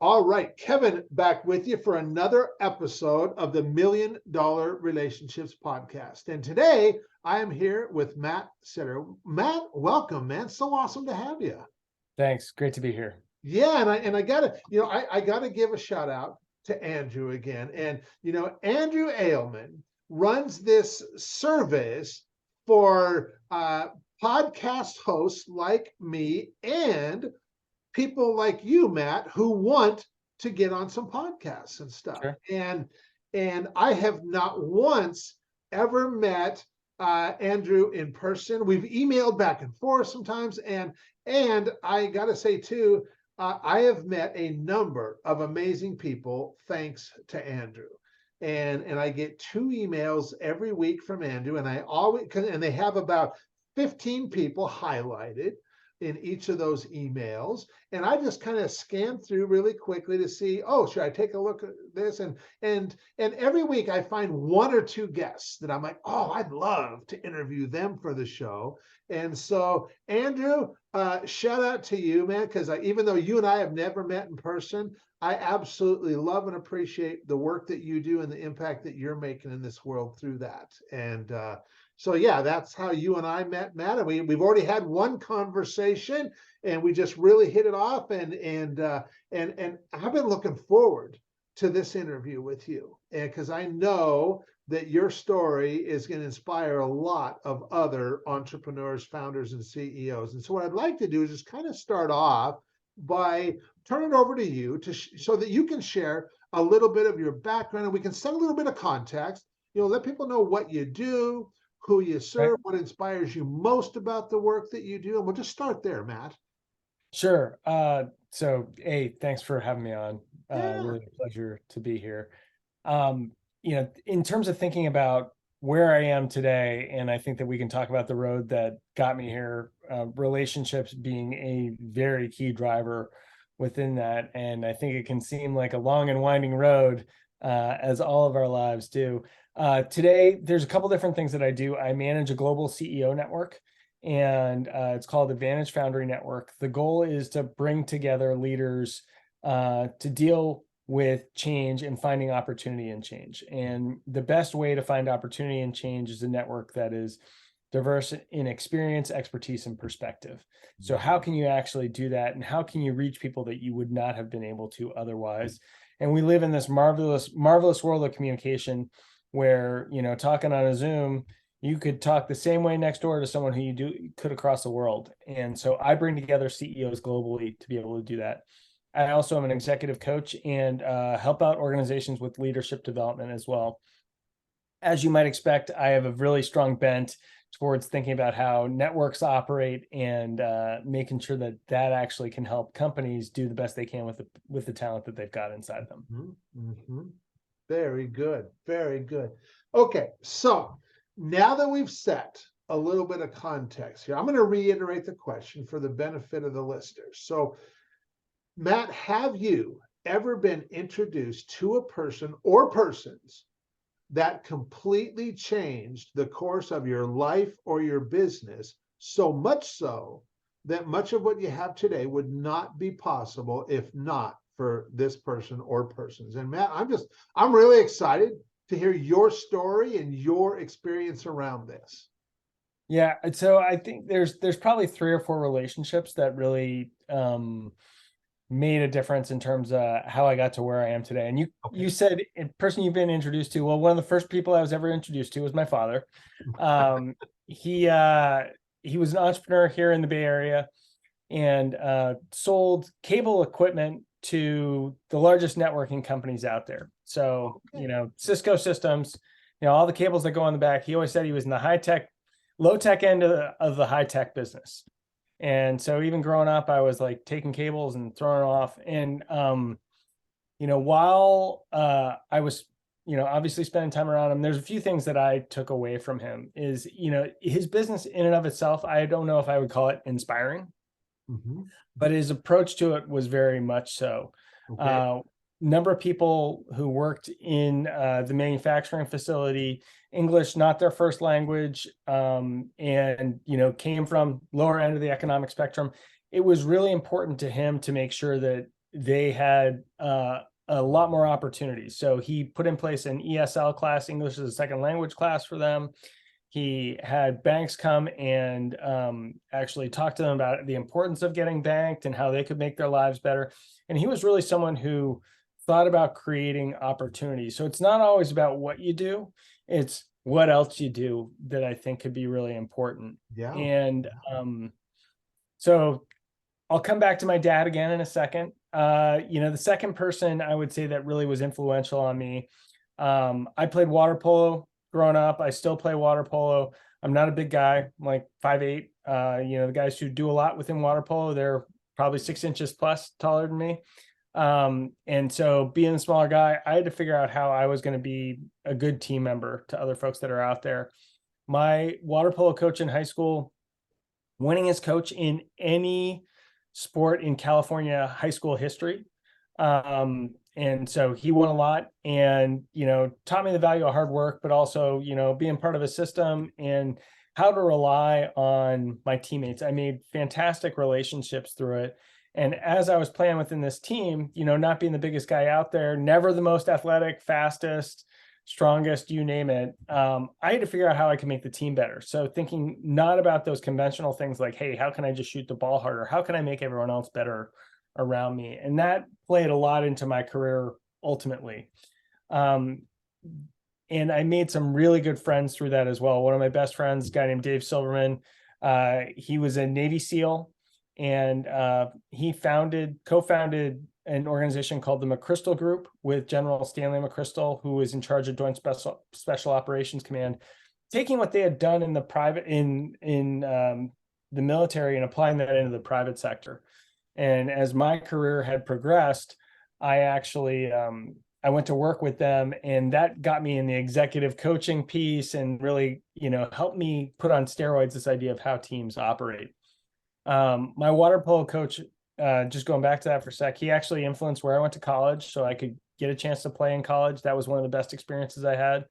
All right, Kevin, back with you for another episode of the Million Dollar Relationships Podcast. And today I am here with Matt Sitter. Matt, welcome, man. So awesome to have you. Thanks. Great to be here. Yeah, and I gotta, I gotta give a shout out to Andrew again. And Andrew Ailman runs this service for podcast hosts like me and people like you, Matt, who want to get on some podcasts and stuff. Sure. And I have not once ever met Andrew in person. We've emailed back and forth sometimes, and I got to say too, I have met a number of amazing people thanks to Andrew. And I get 2 emails every week from Andrew, and and they have about 15 people highlighted in each of those emails. And I just kind of scan through really quickly to see, oh, should I take a look at this? And every week I find 1 or 2 guests that I'm like, oh, I'd love to interview them for the show. And so, Andrew, shout out to you, man, because even though you and I have never met in person, I absolutely love and appreciate the work that you do and the impact that you're making in this world through that. And so yeah, that's how you and I met, Matt. And we've already had 1 conversation, and we just really hit it off. And I've been looking forward to this interview with you, and because I know that your story is going to inspire a lot of other entrepreneurs, founders, and CEOs. And so what I'd like to do is just kind of start off by turning it over to you so that you can share a little bit of your background, and we can set a little bit of context. Let people know what you do, who you serve, right, what inspires you most about the work that you do. And we'll just start there, Matt. Sure. So, hey, thanks for having me on. Really a pleasure to be here. In terms of thinking about where I am today, and I think that we can talk about the road that got me here, relationships being a very key driver within that. And I think it can seem like a long and winding road, as all of our lives do. Today, there's a couple different things that I do. I manage a global CEO network, and it's called Advantage Foundry Network. The goal is to bring together leaders to deal with change and finding opportunity in change. And the best way to find opportunity in change is a network that is diverse in experience, expertise, and perspective. So how can you actually do that? And how can you reach people that you would not have been able to otherwise? And we live in this marvelous world of communication where, talking on a Zoom, you could talk the same way next door to someone who you could across the world. And so I bring together CEOs globally to be able to do that. I also am an executive coach and help out organizations with leadership development as well. As you might expect, I have a really strong bent towards thinking about how networks operate and making sure that actually can help companies do the best they can with the talent that they've got inside them. Mm-hmm. Very good. Very good. Okay. So now that we've set a little bit of context here, I'm going to reiterate the question for the benefit of the listeners. So, Matt, have you ever been introduced to a person or persons that completely changed the course of your life or your business, so much so that much of what you have today would not be possible if not for this person or persons? And Matt, I'm really excited to hear your story and your experience around this. Yeah. So I think there's probably 3 or 4 relationships that really made a difference in terms of how I got to where I am today. And you said a person you've been introduced to. Well, one of the first people I was ever introduced to was my father. He was an entrepreneur here in the Bay Area and sold cable equipment to the largest networking companies out there. So, Cisco systems, all the cables that go on the back. He always said he was in the low tech end of the high tech business. And so even growing up, I was like taking cables and throwing it off. And, while I was, obviously spending time around him, there's a few things that I took away from him is, his business in and of itself, I don't know if I would call it inspiring, but his approach to it was very much so. Okay. Number of people who worked in the manufacturing facility, English not their first language, and came from lower end of the economic spectrum. It was really important to him to make sure that they had a lot more opportunities. So he put in place an ESL class, English as a second language class for them. He had banks come and actually talk to them about the importance of getting banked and how they could make their lives better. And he was really someone who thought about creating opportunities. So it's not always about what you do, it's what else you do that I think could be really important. Yeah. And so I'll come back to my dad again in a second. The second person I would say that really was influential on me. I played water polo growing up. I still play water polo. I'm not a big guy. I'm like 5'8". The guys who do a lot within water polo, they're probably 6 inches plus taller than me. And so being a smaller guy, I had to figure out how I was going to be a good team member to other folks that are out there. My water polo coach in high school, winningest coach in any sport in California high school history. And so he won a lot and, taught me the value of hard work, but also, being part of a system and how to rely on my teammates. I made fantastic relationships through it. And as I was playing within this team, not being the biggest guy out there, never the most athletic, fastest, strongest, you name it, I had to figure out how I could make the team better. So thinking not about those conventional things like, hey, how can I just shoot the ball harder? How can I make everyone else better around me? And that played a lot into my career ultimately. And I made some really good friends through that as well. One of my best friends, a guy named Dave Silverman, he was a Navy SEAL, and he co-founded an organization called the McChrystal Group with General Stanley McChrystal, who was in charge of Joint Special Operations Command, taking what they had done in the private in the military and applying that into the private sector. And as my career had progressed, I actually I went to work with them, and that got me in the executive coaching piece and really, helped me put on steroids this idea of how teams operate. My water polo coach, just going back to that for a sec, he actually influenced where I went to college, so I could get a chance to play in college. That was one of the best experiences I had.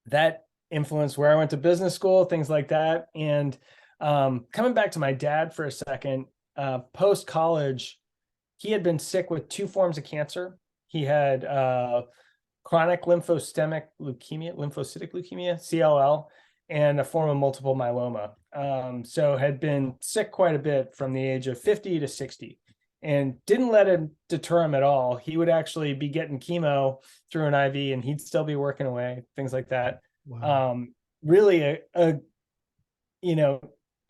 That influenced where I went to business school, things like that. And coming back to my dad for a second, post-college, he had been sick with 2 forms of cancer. He had chronic lymphocytic leukemia, CLL, and a form of multiple myeloma. So had been sick quite a bit from the age of 50 to 60, and didn't let it deter him at all. He would actually be getting chemo through an IV, and he'd still be working away, things like that. Wow. Really,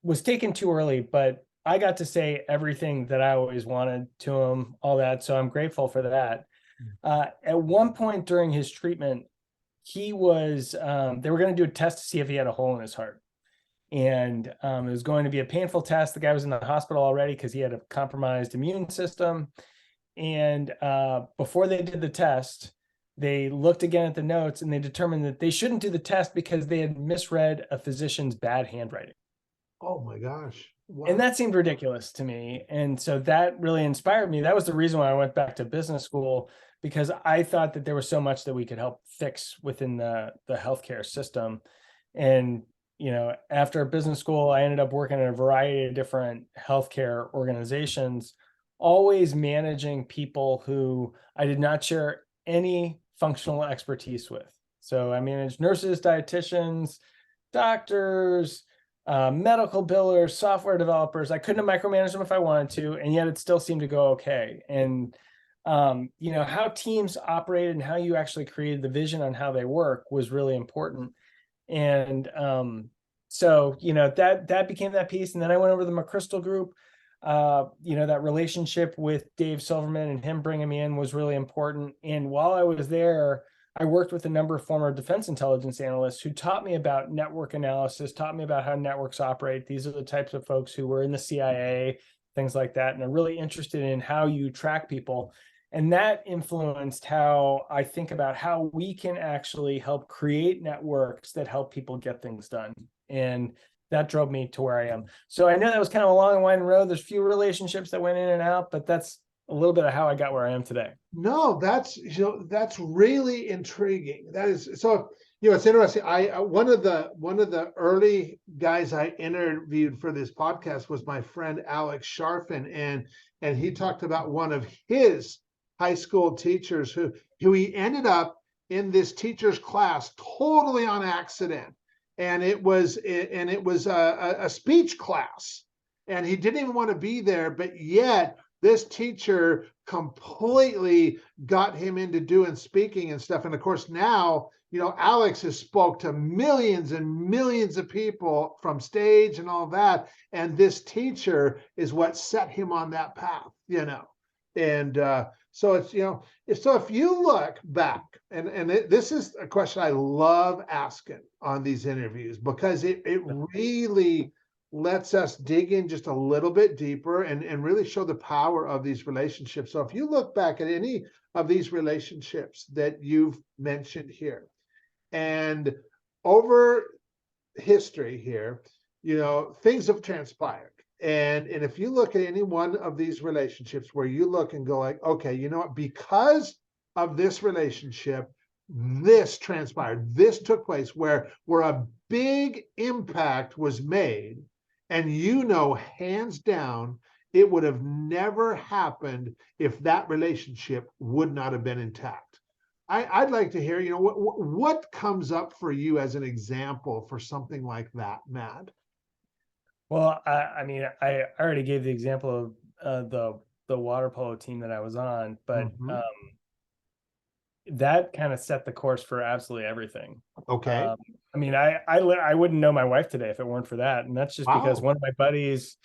was taken too early, but I got to say everything that I always wanted to him, all that. So I'm grateful for that. At one point during his treatment, he was, they were going to do a test to see if he had a hole in his heart. And it was going to be a painful test. The guy was in the hospital already because he had a compromised immune system. And before they did the test, they looked again at the notes and they determined that they shouldn't do the test because they had misread a physician's bad handwriting. Oh my gosh. Wow. And that seemed ridiculous to me. And so that really inspired me. That was the reason why I went back to business school, because I thought that there was so much that we could help fix within the healthcare system. And, after business school, I ended up working in a variety of different healthcare organizations, always managing people who I did not share any functional expertise with. So I managed nurses, dietitians, doctors, medical billers, software developers. I couldn't have micromanaged them if I wanted to, and yet it still seemed to go okay. And how teams operated and how you actually created the vision on how they work was really important. And so that became that piece. And then I went over to the McChrystal Group. That relationship with Dave Silverman and him bringing me in was really important. And while I was there, I worked with a number of former defense intelligence analysts who taught me about network analysis, taught me about how networks operate. These are the types of folks who were in the CIA, things like that, and are really interested in how you track people. And that influenced how I think about how we can actually help create networks that help people get things done. And that drove me to where I am. So I know that was kind of a long and winding road. There's a few relationships that went in and out, but that's a little bit of how I got where I am today. No, that's really intriguing. That is so. It's interesting. One of the early guys I interviewed for this podcast was my friend Alex Sharfin, and he talked about one of his high school teachers who he ended up in this teacher's class totally on accident, and it was a speech class, and he didn't even want to be there, but yet this teacher completely got him into doing speaking and stuff. And of course, now, Alex has spoke to millions and millions of people from stage and all that. And this teacher is what set him on that path, And so so if you look back, and this is a question I love asking on these interviews, because it really lets us dig in just a little bit deeper and really show the power of these relationships. So if you look back at any of these relationships that you've mentioned here, and over history here, things have transpired. And if you look at any one of these relationships where you look and go like, okay, you know what, because of this relationship, this transpired, this took place, where a big impact was made, and hands down, it would have never happened if that relationship would not have been intact. I'd like to hear, what comes up for you as an example for something like that, Matt? Well, I mean, I already gave the example of the water polo team that I was on, but that kind of set the course for absolutely everything. Okay. I mean, I wouldn't know my wife today if it weren't for that, and that's just because one of my buddies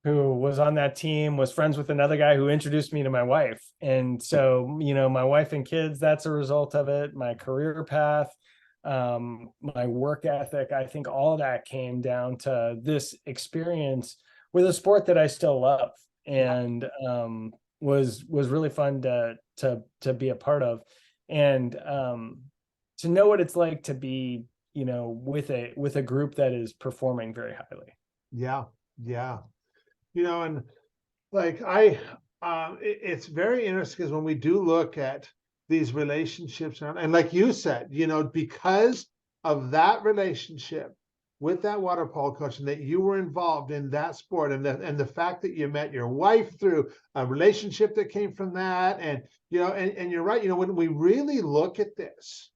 who was on that team was friends with another guy who introduced me to my wife, and so my wife and kids, that's a result of it. My career path, my work ethic, I think all of that came down to this experience with a sport that I still love, and was really fun to be a part of, and to know what it's like to be with a group that is performing very highly. Yeah. And like it's very interesting, because when we do look at these relationships, and like you said, because of that relationship with that water polo coach, and that you were involved in that sport, and the fact that you met your wife through a relationship that came from that, and and you're right, when we really look at this,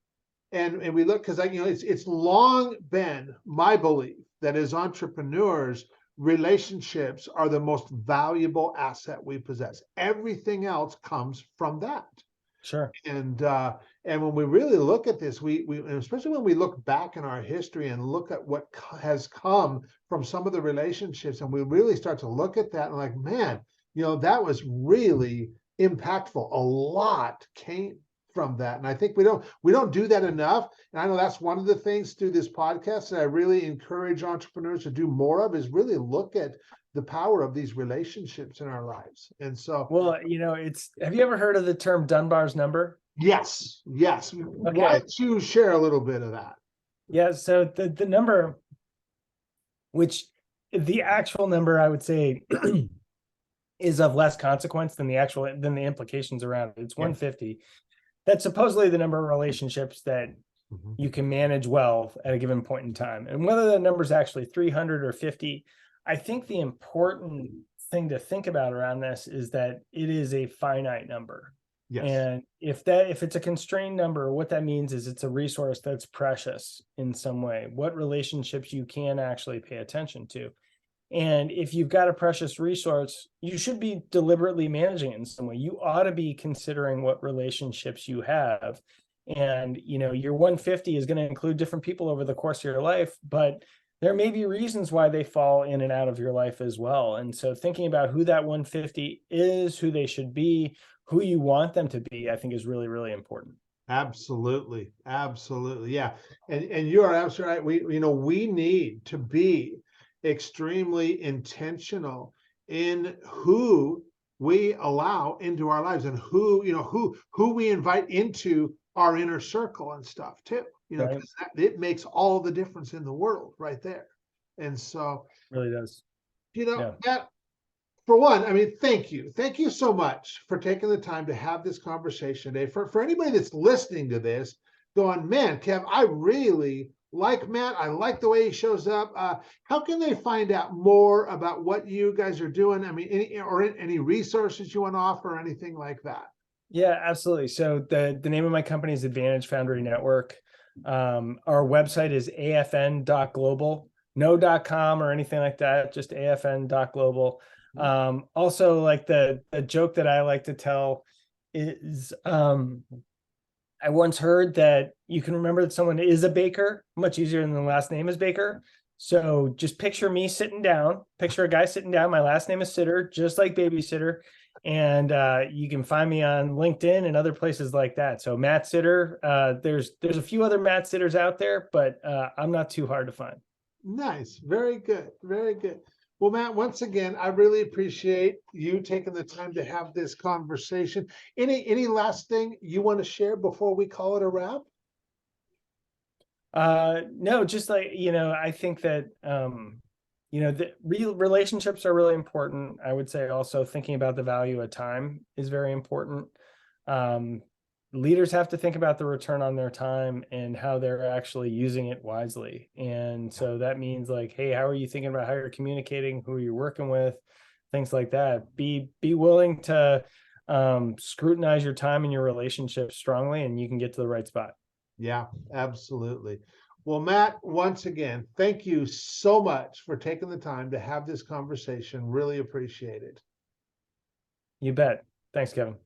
and we look, because it's long been my belief that as entrepreneurs, relationships are the most valuable asset we possess. Everything else comes from that. Sure. And when we really look at this, we especially when we look back in our history and look at what has come from some of the relationships, and we really start to look at that and like, man, that was really impactful. A lot came from that, and I think we don't do that enough. And I know that's one of the things through this podcast that I really encourage entrepreneurs to do more of, is really look at the power of these relationships in our lives. And so, well, have you ever heard of the term Dunbar's number? yes. Okay. Why don't you share a little bit of that? Yeah. So the number, which the actual number, I would say, is of less consequence than the implications around it. It's 150. That's supposedly the number of relationships that you can manage well at a given point in time. And whether that number is actually 300 or 50, I think the important thing to think about around this is that it is a finite number. Yes. And if it's a constrained number, what that means is it's a resource that's precious in some way. What relationships you can actually pay attention to. And if you've got a precious resource, you should be deliberately managing it in some way. You ought to be considering what relationships you have. And, your 150 is going to include different people over the course of your life, but there may be reasons why they fall in and out of your life as well. And so thinking about who that 150 is, who they should be, who you want them to be, I think is really, really important. Absolutely. Yeah. And you are absolutely right. We need to be extremely intentional in who we allow into our lives, and who we invite into our inner circle and stuff too, because it makes all the difference in the world right there. And so it really does. Matt, for one, I mean, thank you. Thank you so much for taking the time to have this conversation today. For anybody that's listening to this, going, man, Kev, I really like Matt. I like the way he shows up. How can they find out more about what you guys are doing? I mean, any resources you want to offer or anything like that? Yeah, absolutely. So the name of my company is Advantage Foundry Network. Our website is afn.global, no .com or anything like that, just afn.global. Also, like the joke that I like to tell is I once heard that you can remember that someone is a baker much easier than the last name is Baker. So just picture me sitting down, picture a guy sitting down. My last name is Sitter, just like babysitter. And you can find me on LinkedIn and other places like that. So Matt Sitter, there's a few other Matt Sitters out there, but I'm not too hard to find. Nice. Very good. Very good. Well, Matt, once again, I really appreciate you taking the time to have this conversation. Any last thing you want to share before we call it a wrap? No, just like, I think that, the real relationships are really important. I would say also thinking about the value of time is very important. Leaders have to think about the return on their time and how they're actually using it wisely. And so that means like, hey, how are you thinking about how you're communicating, who you're working with, things like that. Be willing to scrutinize your time and your relationship strongly, and you can get to the right spot. Yeah, absolutely. Well, Matt, once again, thank you so much for taking the time to have this conversation. Really appreciate it. You bet. Thanks, Kevin.